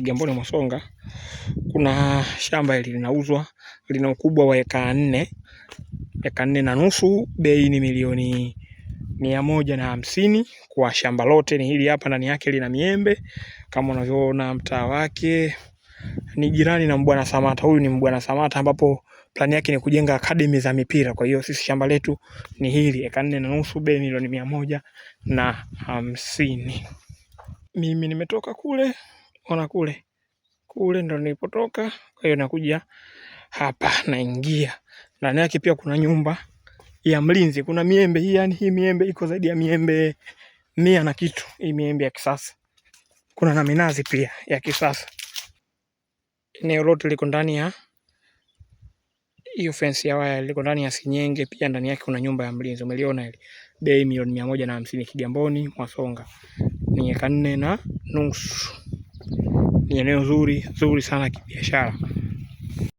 Kigamboni Mwasonga. Kuna shamba hili linauzwa, lina ukubwa wa eka 4, eka 4.5. Bei ni milioni 150 kwa shamba lote. Ni hili hapa, ndani yake lina miembe kama unavyoona. Mtaa wake ni jirani na Mbwana Samata. Huyu ni Mbwana Samata, ambapo plani yake ni kujenga academy za mipira. Kwa hiyo sisi shamba letu ni hili, eka 4.5, bei milioni 150. Mimi nimetoka kule, ona kule ndo nilipotoka. Kwa hiyo nakuja hapa, naingia ndani yake. Pia kuna nyumba ya mlinzi, kuna miembe hii, yani hii miembe iko zaidi ya miembe 100 na kitu. Hii miembe ya kisasa. Kuna na minazi pia ya kisasa. Eneo lote liko ndani ya hiyo fence ya waya, liko ndani ya sinyenge. Pia ndani yake kuna nyumba ya mlinzi, umeliona ile. Bei milioni 150, Kigamboni Mwasonga, ni eka 4.5. Ni eneo zuri sana kibiashara.